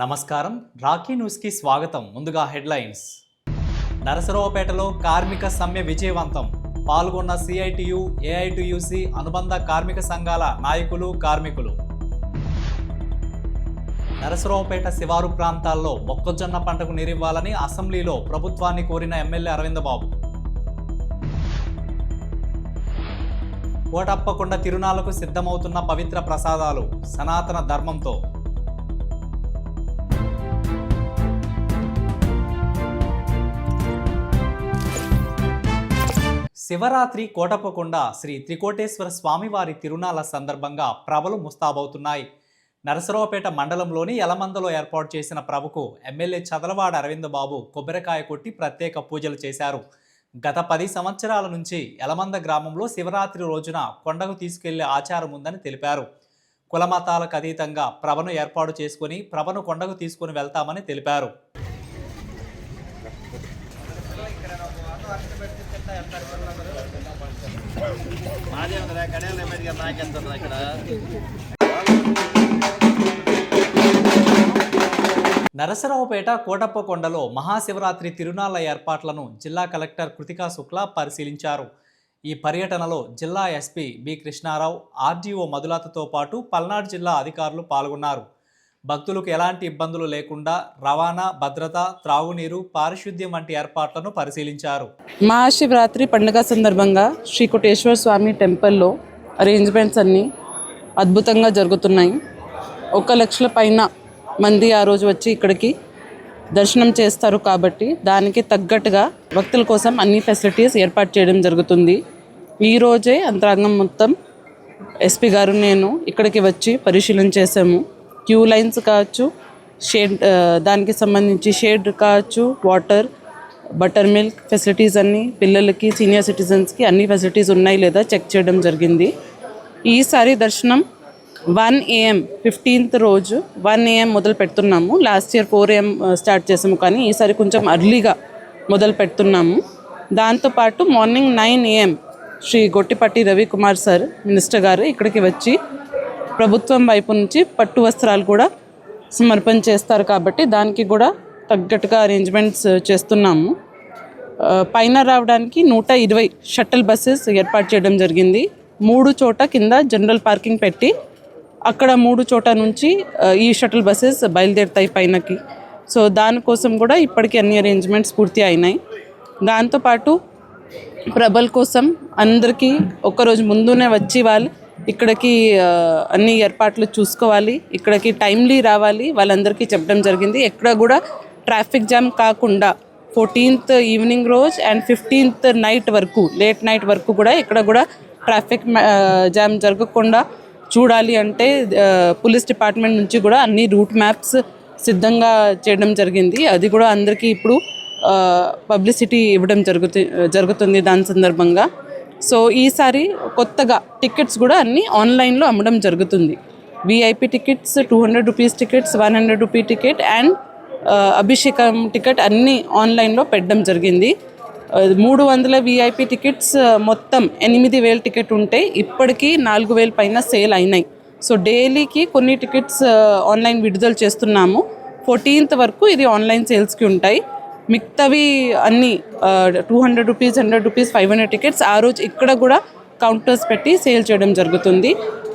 నమస్కారం. రాకీ న్యూస్కి స్వాగతం. ముందుగా హెడ్లైన్స్. నరసరావుపేటలో కార్మిక సమ్మె విజయవంతం. పాల్గొన్న సిఐటియు, ఏఐటియుసి అనుబంధ కార్మిక సంఘాల నాయకులు, కార్మికులు. నరసరావుపేట శివారు ప్రాంతాల్లో మొక్కజొన్న పంటకు నీరివ్వాలని అసెంబ్లీలో ప్రభుత్వాన్ని కోరిన ఎమ్మెల్యే అరవింద్ బాబు. కోటప్పకొండ తిరునాళ్లకు సిద్ధమవుతున్న పవిత్ర ప్రసాదాలు సనాతన ధర్మంతో. శివరాత్రి కోటప్పకొండ శ్రీ త్రికోటేశ్వర స్వామివారి తిరునాళ్ల సందర్భంగా ప్రభలు ముస్తాబవుతున్నాయి. నరసరావుపేట మండలంలోని యలమందలో ఏర్పాటు చేసిన ప్రభకు ఎమ్మెల్యే చదలవాడ అరవింద్ బాబు కొబ్బరికాయ కొట్టి ప్రత్యేక పూజలు చేశారు. గత 10 సంవత్సరాల నుంచి యలమంద గ్రామంలో శివరాత్రి రోజున కొండకు తీసుకెళ్లే ఆచారం ఉందని తెలిపారు. కులమతాలకు అతీతంగా ప్రభను ఏర్పాటు చేసుకుని ప్రభను కొండకు తీసుకుని వెళ్తామని తెలిపారు. నరసరావుపేట కోటప్పకొండలో మహాశివరాత్రి తిరునాళ్ల ఏర్పాట్లను జిల్లా కలెక్టర్ కృతికా శుక్లా పరిశీలించారు. ఈ పర్యటనలో జిల్లా ఎస్పీ బి కృష్ణారావు, ఆర్డీఓ మధులతతో పాటు పల్నాడు జిల్లా అధికారులు పాల్గొన్నారు. భక్తులకు ఎలాంటి ఇబ్బందులు లేకుండా రవాణా, భద్రత, త్రాగునీరు, పారిశుద్ధ్యం వంటి ఏర్పాట్లను పరిశీలించారు. మహాశివరాత్రి పండుగ సందర్భంగా శ్రీ కోటేశ్వర స్వామి టెంపుల్లో అరేంజ్మెంట్స్ అన్నీ అద్భుతంగా జరుగుతున్నాయి. 1 లక్షల పైన మంది ఆ రోజు వచ్చి ఇక్కడికి దర్శనం చేస్తారు కాబట్టి దానికి తగ్గట్టుగా భక్తుల కోసం అన్ని ఫెసిలిటీస్ ఏర్పాటు చేయడం జరుగుతుంది. ఈరోజే అంతరంగం మొత్తం ఎస్పీ గారు నేను ఇక్కడికి వచ్చి పరిశీలన చేసాము. క్యూ లైన్స్ కావచ్చు, షేడ్ దానికి సంబంధించి షేడ్ కావచ్చు, వాటర్, బటర్ మిల్క్ ఫెసిలిటీస్ అన్నీ పిల్లలకి, సీనియర్ సిటిజన్స్కి అన్ని ఫెసిలిటీస్ ఉన్నాయి లేదా చెక్ చేయడం జరిగింది. ఈసారి దర్శనం 1 AM 15th రోజు 1 AM మొదలు పెడుతున్నాము. లాస్ట్ ఇయర్ 4 AM స్టార్ట్ చేసాము, కానీ ఈసారి కొంచెం అర్లీగా మొదలు పెడుతున్నాము. దాంతోపాటు morning 9 AM Shri Gottipatti Ravikumar sir minister గారు ఇక్కడికి వచ్చి ప్రభుత్వం వైపు నుంచి పట్టు వస్త్రాలు కూడా సమర్పణ చేస్తారు కాబట్టి దానికి కూడా తగ్గట్టుగా అరేంజ్మెంట్స్ చేస్తున్నాము. పైన రావడానికి 120 షటిల్ బస్సెస్ ఏర్పాటు చేయడం జరిగింది. 3 చోట కింద జనరల్ పార్కింగ్ పెట్టి అక్కడ 3 చోట నుంచి ఈ షటిల్ బస్సెస్ బయలుదేరుతాయి పైనకి. సో దానికోసం కూడా ఇప్పటికీ అన్ని అరేంజ్మెంట్స్ పూర్తి అయినాయి. దాంతోపాటు ప్రభల కోసం అందరికీ ఒక్కరోజు ముందునే వచ్చి వాళ్ళు ఇక్కడికి అన్ని ఏర్పాట్లు చూసుకోవాలి, ఇక్కడికి టైమ్లీ రావాలి, వాళ్ళందరికీ చెప్పడం జరిగింది. ఎక్కడ కూడా ట్రాఫిక్ జామ్ కాకుండా 14th ఈవినింగ్ రోజు అండ్ 15th నైట్ వరకు, లేట్ నైట్ వరకు కూడా ఇక్కడ కూడా ట్రాఫిక్ జామ్ జరగకుండా చూడాలి అంటే పోలీస్ డిపార్ట్మెంట్ నుంచి కూడా అన్ని రూట్ మ్యాప్స్ సిద్ధంగా చేయడం జరిగింది. అది కూడా అందరికీ ఇప్పుడు పబ్లిసిటీ ఇవ్వడం జరుగుతుంది దాని సందర్భంగా. సో ఈసారి కొత్తగా టికెట్స్ కూడా అన్నీ ఆన్లైన్లో అమ్మడం జరుగుతుంది. VIP tickets 200 rupees tickets, 100 rupee ticket and అభిషేకం టికెట్ అన్నీ ఆన్లైన్లో పెట్టడం జరిగింది. 300 విఐపి టికెట్స్ మొత్తం 8,000 టికెట్ ఉంటే ఇప్పటికీ 4,000 పైన సేల్ అయినాయి. సో డైలీకి కొన్ని టికెట్స్ ఆన్లైన్ విడుదల చేస్తున్నాము. 14th వరకు ఇది ఆన్లైన్ సేల్స్కి ఉంటాయి. మిగతావి అన్నీ 200 రూపీస్, 100 రూపీస్, 500 టికెట్స్ ఆ రోజు ఇక్కడ కూడా కౌంటర్స్ పెట్టి సేల్ చేయడం జరుగుతుంది.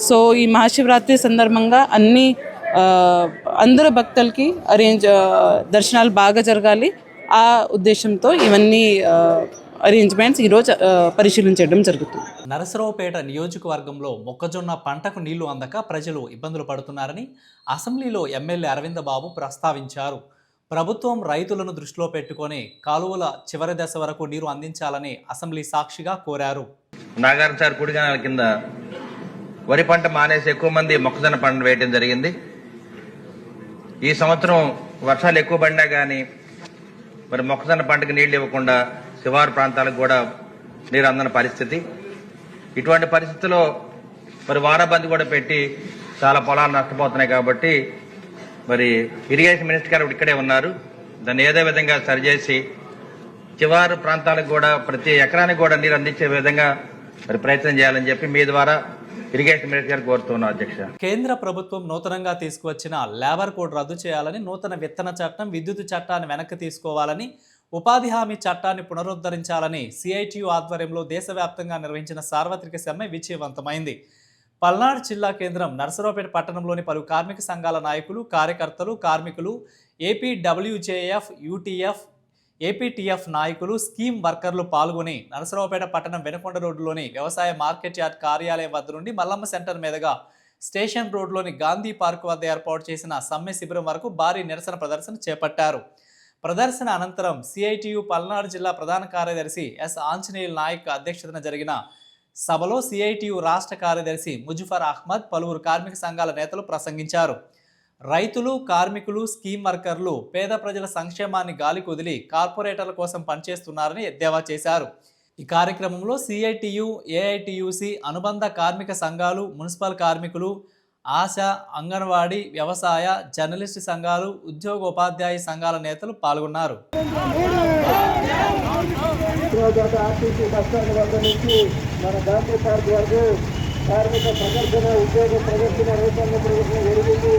సో ఈ మహాశివరాత్రి సందర్భంగా అన్ని అందరు భక్తులకి దర్శనాలు బాగా జరగాలి, ఆ ఉద్దేశంతో ఇవన్నీ అరేంజ్మెంట్స్ ఈరోజు పరిశీలించడం జరుగుతుంది. నరసరావుపేట నియోజకవర్గంలో మొక్కజొన్న పంటకు నీళ్లు అందక ప్రజలు ఇబ్బందులు పడుతున్నారని అసెంబ్లీలో ఎమ్మెల్యే అరవింద్ బాబు ప్రస్తావించారు. ప్రభుత్వం రైతులను దృష్టిలో పెట్టుకొని కాలువల చివరి దశ వరకు నీరు అందించాలని అసెంబ్లీ సాక్షిగా కోరారు. నాగార్జున కుడిగనాల కింద వరి పంట మానేసి ఎక్కువ మంది మొక్కజొన్న పంట వేయడం జరిగింది. ఈ సంవత్సరం వర్షాలు ఎక్కువ పడినా కానీ మరి మొక్కజొన్న పంటకు నీళ్లు ఇవ్వకుండా శివారు ప్రాంతాలకు కూడా నీరు అందని పరిస్థితి. ఇటువంటి పరిస్థితుల్లో మరి వారాబందీ కూడా పెట్టి చాలా పొలాలు నష్టపోతున్నాయి. కాబట్టి మరి ఇరిగేషన్ మినిస్టర్ గారు ఇక్కడే ఉన్నారు. దాన్ని ఏదో విధంగా సరిచేసి చివరి ప్రాంతాలకు కూడా ప్రతి ఎకరానికి కూడా నీరు అందించే విధంగా మరి ప్రయత్నం చేయాలని చెప్పి మీ ద్వారా ఇరిగేషన్ మినిస్టర్ గారు కోరుతున్నాం అధ్యక్ష. కేంద్ర ప్రభుత్వం నూతనంగా తీసుకువచ్చిన లేబర్ కోడ్ రద్దు చేయాలని, నూతన విత్తన చట్టం, విద్యుత్ చట్టాన్ని వెనక్కి తీసుకోవాలని, ఉపాధి హామీ చట్టాన్ని పునరుద్ధరించాలని సిఐటియు ఆధ్వర్యంలో దేశవ్యాప్తంగా నిర్వహించిన సార్వత్రిక సమ్మె విజయవంతమైంది. పల్నాడు జిల్లా కేంద్రం నరసరావుపేట పట్టణంలోని పలు కార్మిక సంఘాల నాయకులు, కార్యకర్తలు, కార్మికులు, ఏపీడబ్ల్యూజేఎఫ్, యూటీఎఫ్, ఏపీటీఎఫ్ నాయకులు, స్కీమ్ వర్కర్లు పాల్గొని నరసరావుపేట పట్టణం వెనుకొండ రోడ్డులోని వ్యవసాయ మార్కెట్ యార్డ్ కార్యాలయం వద్ద నుండి మల్లమ్మ సెంటర్ మీదుగా స్టేషన్ రోడ్లోని గాంధీ పార్క్ వద్ద ఏర్పాటు చేసిన సమ్మె శిబిరం వరకు భారీ నిరసన ప్రదర్శన చేపట్టారు. ప్రదర్శన అనంతరం సిఐటియు పల్నాడు జిల్లా ప్రధాన కార్యదర్శి ఎస్ ఆంజనేయుల్ నాయక్ అధ్యక్షతన జరిగిన సభలో సిఐటియు రాష్ట్ర కార్యదర్శి ముజఫర్ అహ్మద్, పలువురు కార్మిక సంఘాల నేతలు ప్రసంగించారు. రైతులు, కార్మికులు, స్కీమ్ వర్కర్లు పేద ప్రజల సంక్షేమాన్ని గాలికి వదిలి కార్పొరేటర్ల కోసం పనిచేస్తున్నారని ఎద్దేవా చేశారు. ఈ కార్యక్రమంలో సిఐటియు, ఏఐటియుసి, అనుబంధ కార్మిక సంఘాలు, మున్సిపల్ కార్మికులు, ఆశా, అంగన్వాడీ, వ్యవసాయ, జర్నలిస్టు సంఘాలు, ఉద్యోగోపాధ్యాయ సంఘాల నేతలు పాల్గొన్నారు. మన గాంధీ పార్క్ వరకు కార్మిక ప్రదర్శన, ఉద్యోగ ప్రదర్శన, రైతాంగ ప్రదర్శన జరిగింది.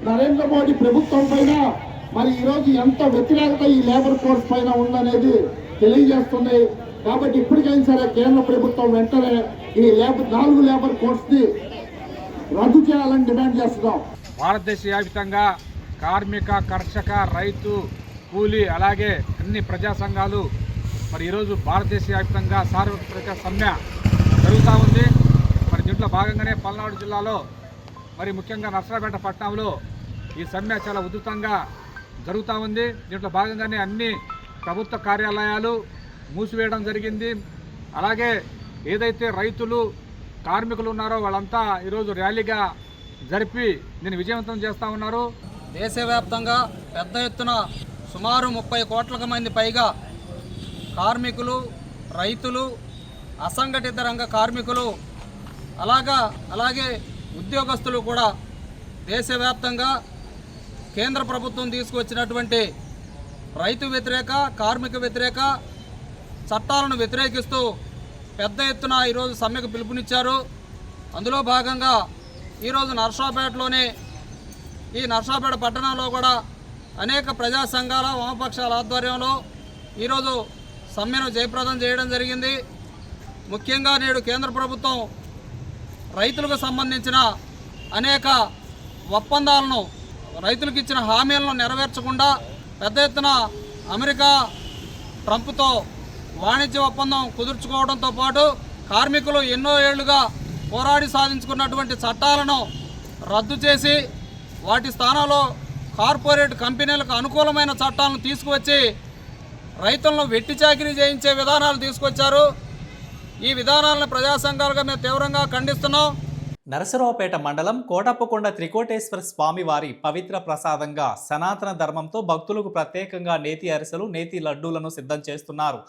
నరేంద్ర మోడీ ప్రభుత్వం పైన మరి ఈరోజు ఎంత వ్యతిరేకత ఈ లేబర్ కోడ్స్ పైన ఉందనేది తెలియజేస్తుంది. కాబట్టి ఇప్పటికైనా సరే కేంద్ర ప్రభుత్వం వెంటనే ఈ 4 లేబర్ కోడ్స్ ని రద్దు చేయాలని డిమాండ్ చేస్తున్నాం. భారతదేశ వ్యాప్తంగా కార్మిక, కర్షక, రైతు, కూలీ అలాగే అన్ని ప్రజా సంఘాలు మరి ఈరోజు భారతదేశ వ్యాప్తంగా సార్వత్రిక సమ్మె జరుగుతూ ఉంది. మరి దీంట్లో భాగంగానే పల్నాడు జిల్లాలో మరి ముఖ్యంగా నర్సరావుపేట పట్టణంలో ఈ సమ్మె చాలా ఉధృతంగా జరుగుతూ ఉంది. దీంట్లో భాగంగానే అన్ని ప్రభుత్వ కార్యాలయాలు మూసివేయడం జరిగింది. అలాగే ఏదైతే రైతులు, కార్మికులు ఉన్నారో వాళ్ళంతా ఈరోజు ర్యాలీగా జరిపి దీన్ని విజయవంతం చేస్తూ ఉన్నారు. దేశవ్యాప్తంగా పెద్ద ఎత్తున సుమారు 30 కోట్ల మంది పైగా కార్మికులు, రైతులు, అసంఘటిత రంగ కార్మికులు అలాగే ఉద్యోగస్తులు కూడా దేశవ్యాప్తంగా కేంద్ర ప్రభుత్వం తీసుకువచ్చినటువంటి రైతు వ్యతిరేక, కార్మిక వ్యతిరేక చట్టాలను వ్యతిరేకిస్తూ పెద్ద ఎత్తున ఈరోజు సమ్మెకు పిలుపునిచ్చారు. అందులో భాగంగా ఈరోజు నర్సరావుపేటలోనే ఈ నర్సరావుపేట పట్టణంలో కూడా అనేక ప్రజా సంఘాల, వామపక్షాల ఆధ్వర్యంలో ఈరోజు సమ్మెను జయప్రదం చేయడం జరిగింది. ముఖ్యంగా నేడు కేంద్ర ప్రభుత్వం రైతులకు సంబంధించిన అనేక ఒప్పందాలను, రైతులకు ఇచ్చిన హామీలను నెరవేర్చకుండా పెద్ద ఎత్తున అమెరికా ట్రంప్తో వాణిజ్య ఒప్పందం కుదుర్చుకోవడంతో పాటు కార్మికులు ఎన్నో ఏళ్లుగా పోరాడి సాధించుకున్నటువంటి చట్టాలను రద్దు చేసి వాటి స్థానంలో కార్పొరేట్ కంపెనీలకు అనుకూలమైన చట్టాలను తీసుకువచ్చి రైతులను వెట్టి చాకిరీ చేయించే విధానాలు తీసుకొచ్చారు. ఈ విధానాలను ప్రజా సంఘాలుగా మేము తీవ్రంగా ఖండిస్తున్నాం. నరసరావుపేట మండలం కోటప్పకొండ త్రికోటేశ్వర స్వామి వారి పవిత్ర ప్రసాదంగా సనాతన ధర్మంతో భక్తులకు ప్రత్యేకంగా నేతి అరిసెలు, నేతి లడ్డూలను సిద్ధం చేస్తున్నారు.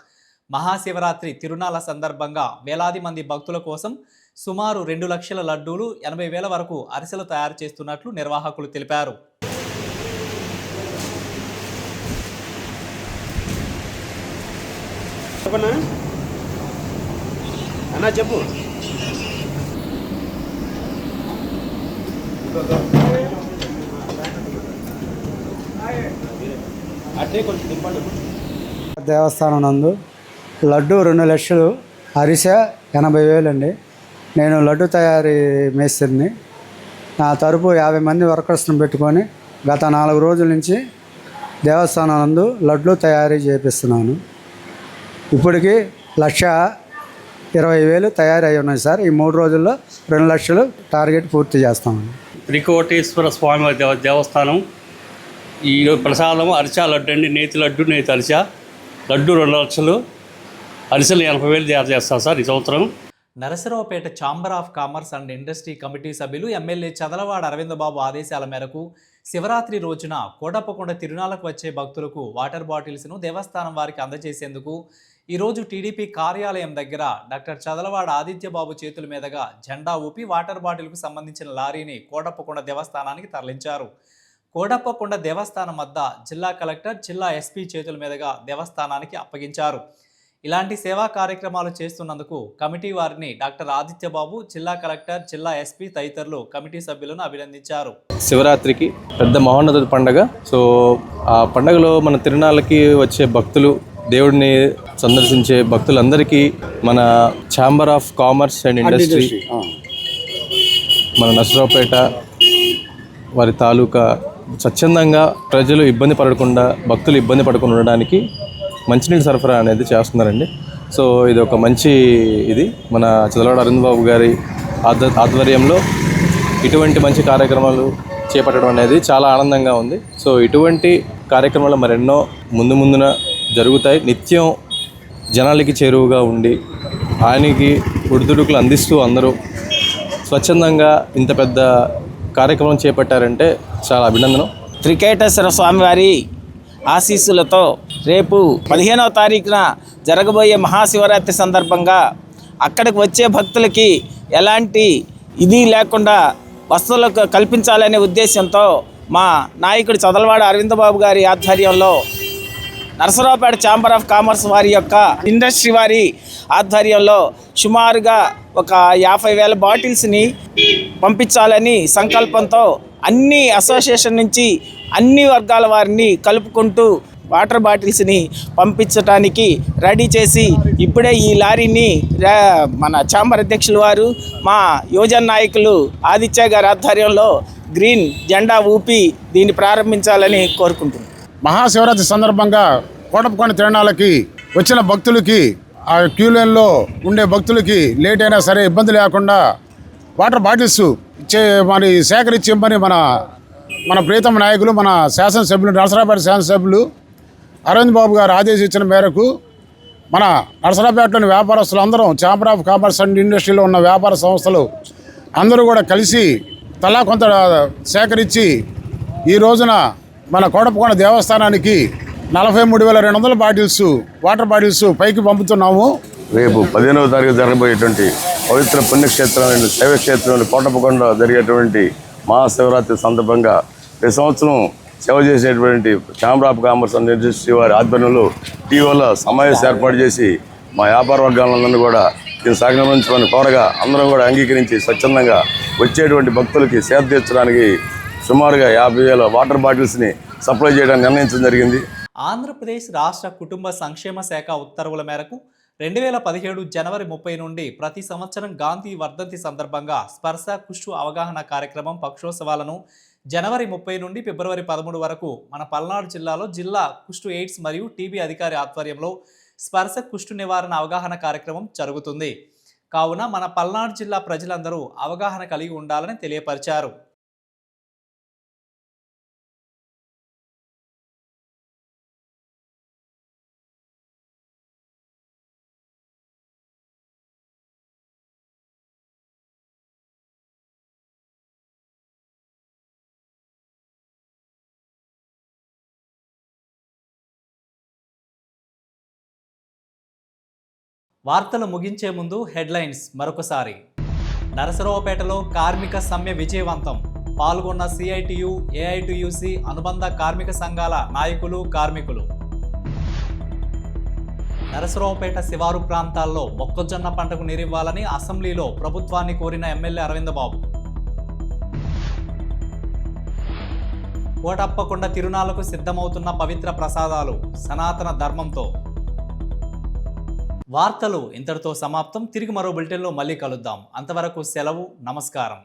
మహాశివరాత్రి తిరునాళ్ల సందర్భంగా వేలాది మంది భక్తుల కోసం సుమారు 2 లక్షల లడ్డూలు, 80,000 వరకు అరిసెలు తయారు చేస్తున్నట్లు నిర్వాహకులు తెలిపారు. చెప్పు. దేవస్థానం నందు లడ్డు 2 లక్షలు, అరిసె 80,000 అండి. నేను లడ్డు తయారీ మేస్త్రిని. నా తరపు 50 మంది వర్కర్స్ని పెట్టుకొని గత 4 రోజుల నుంచి దేవస్థానం నందు లడ్లు తయారీ చేపిస్తున్నాను. ఇప్పటికి 1,20,000 తయారై ఉన్నాయి సార్. ఈ 3 రోజుల్లో 2 లక్షలు టార్గెట్ పూర్తి చేస్తామండి. త్రికోటేశ్వర స్వామి దేవస్థానం ఈ ప్రసాదం అరిసె లడ్డు అండి. నేతి లడ్డు, నేతి అరిసె లడ్డు 2 లక్షలు, అరిసెలు 80,000 తయారు చేస్తాం సార్ ఈ సంవత్సరం. Narasaraopet chamber of commerce and industry committee సభ్యులు ఎమ్మెల్యే చదలవాడ అరవింద్ బాబు ఆదేశాల మేరకు శివరాత్రి రోజున కోటప్పకొండ తిరునాళ్లకు వచ్చే భక్తులకు వాటర్ బాటిల్స్ను దేవస్థానం వారికి అందజేసేందుకు ఈరోజు టీడీపీ కార్యాలయం దగ్గర డాక్టర్ చదలవాడ ఆదిత్యబాబు చేతుల మీదుగా జెండా ఊపి వాటర్ బాటిల్కు సంబంధించిన లారీని కోటప్పకొండ దేవస్థానానికి తరలించారు. కోటప్పకొండ దేవస్థానం వద్ద జిల్లా కలెక్టర్, జిల్లా ఎస్పీ చేతుల మీదుగా దేవస్థానానికి అప్పగించారు. ఇలాంటి సేవా కార్యక్రమాలు చేస్తున్నందుకు కమిటీ వారిని డాక్టర్ ఆదిత్యబాబు, జిల్లా కలెక్టర్, జిల్లా ఎస్పీ తదితరులు కమిటీ సభ్యులను అభినందించారు. శివరాత్రికి పెద్ద మహోన్నత పండగ. సో ఆ పండగలో మన తిరునాళ్ళకి వచ్చే భక్తులు, దేవుడిని సందర్శించే భక్తులందరికీ మన chamber of commerce and industry, మన నర్సరావుపేట వారి తాలూకా స్వచ్ఛందంగా ప్రజలు ఇబ్బంది పడకుండా, భక్తులు ఇబ్బంది పడకుండా ఉండడానికి మంచినీటి సరఫరా అనేది చేస్తున్నారండి. సో ఇది ఒక మంచి మన చదలవాడ అరవింద్ బాబు గారి ఆధ్వర్యంలో ఇటువంటి మంచి కార్యక్రమాలు చేపట్టడం అనేది చాలా ఆనందంగా ఉంది. సో ఇటువంటి కార్యక్రమాలు మరెన్నో ముందున జరుగుతాయి. నిత్యం జనాలకి చేరువుగా ఉండి ఆయనకి ఉడుదుడుకులు అందిస్తూ అందరూ స్వచ్ఛందంగా ఇంత పెద్ద కార్యక్రమం చేపట్టారంటే చాలా అభినందనం. త్రికోటేశ్వర స్వామివారి ఆశీస్సులతో రేపు 15వ తారీఖున జరగబోయే మహాశివరాత్రి సందర్భంగా అక్కడికి వచ్చే భక్తులకి ఎలాంటి ఇది లేకుండా వసతులు కల్పించాలనే ఉద్దేశంతో మా నాయకుడు చదలవాడ అరవింద్ బాబు గారి ఆధ్వర్యంలో నరసరావుపేట ఛాంబర్ ఆఫ్ కామర్స్ వారి యొక్క ఇండస్ట్రీ వారి ఆధ్వర్యంలో సుమారుగా ఒక 50,000 బాటిల్స్ని పంపించాలని సంకల్పంతో అన్ని అసోసియేషన్ నుంచి అన్ని వర్గాల వారిని కలుపుకుంటూ వాటర్ బాటిల్స్ని పంపించడానికి రెడీ చేసి ఇప్పుడే ఈ లారీని మన ఛాంబర్ అధ్యక్షులు వారు, మా యువజన నాయకులు ఆదిత్య గారి ఆధ్వర్యంలో గ్రీన్ జెండా ఊపి దీన్ని ప్రారంభించాలని కోరుకుంటున్నాం. మహాశివరాత్రి సందర్భంగా కోటప్పకొండ తిరునాళ్ళకి వచ్చిన భక్తులకి, ఆ క్యూ లైన్లో ఉండే భక్తులకి లేట్ అయినా సరే ఇబ్బంది లేకుండా వాటర్ బాటిల్స్ సేకరించి మన ప్రీతమ నాయకులు, మన శాసనసభ్యులు, నరసరావుపేట శాసనసభ్యులు అరవింద్ బాబు గారు ఆదేశించిన మేరకు మన నరసరావుపేటలోని వ్యాపారస్తులు అందరం, ఛాంబర్ ఆఫ్ కామర్స్ అండ్ ఇండస్ట్రీలో ఉన్న వ్యాపార సంస్థలు అందరూ కూడా కలిసి తలా కొంత సేకరించి ఈ రోజున మన కోటప్పకొండ దేవస్థానానికి 43,200 బాటిల్స్, వాటర్ బాటిల్స్ పైకి పంపుతున్నాము. రేపు 15వ తారీఖు జరగబోయేటువంటి పవిత్ర పుణ్యక్షేత్రం, శైవక్షేత్రంలో కోటప్పకొండ జరిగేటువంటి మహాశివరాత్రి సందర్భంగా ప్రతి సంవత్సరం సేవ చేసేటువంటి chamber of commerce and industry వారి ఆధ్వర్యంలో టీవీలో సమావేశం ఏర్పాటు చేసి మా వ్యాపార వర్గాలందరినీ కూడా దీన్ని సహకరించమని కోరగా అందరం కూడా అంగీకరించి స్వచ్ఛందంగా వచ్చేటువంటి భక్తులకి సేద తీర్చడానికి సుమారుగా 50,000 వాటర్ బాటిల్స్ని సప్లై చేయడానికి నిర్ణయించడం జరిగింది. ఆంధ్రప్రదేశ్ రాష్ట్ర కుటుంబ సంక్షేమ శాఖ ఉత్తర్వుల మేరకు 2017 జనవరి 30 నుండి ప్రతి సంవత్సరం గాంధీ వర్ధంతి సందర్భంగా స్పర్శ కుష్టు అవగాహన కార్యక్రమం పక్షోత్సవాలను జనవరి 30 నుండి ఫిబ్రవరి 13 వరకు మన పల్నాడు జిల్లాలో జిల్లా కుష్టు ఎయిడ్స్ మరియు టీబీ అధికారి ఆధ్వర్యంలో స్పర్శ కుష్టు నివారణ అవగాహన కార్యక్రమం జరుగుతుంది. కావున మన పల్నాడు జిల్లా ప్రజలందరూ అవగాహన కలిగి ఉండాలని తెలియపరిచారు. వార్తలు ముగించే ముందు హెడ్లైన్స్ మరొకసారి. నరసరావుపేటలో కార్మిక సమ్మె విజయవంతం. పాల్గొన్న సిఐటియు, ఏఐటియుసి అనుబంధ కార్మిక సంఘాల నాయకులు, కార్మికులు. నరసరావుపేట శివారు ప్రాంతాల్లో మొక్కజొన్న పంటకు నీరివ్వాలని అసెంబ్లీలో ప్రభుత్వాన్ని కోరిన ఎమ్మెల్యే అరవింద్ బాబు. కోటప్పకొండ తిరునాళ్లకు సిద్ధమవుతున్న పవిత్ర ప్రసాదాలు సనాతన ధర్మంతో. వార్తలు ఇంతటితో సమాప్తం. తిరిగి మరో బులెటిన్లో మళ్ళీ కలుద్దాం. అంతవరకు సెలవు. నమస్కారం.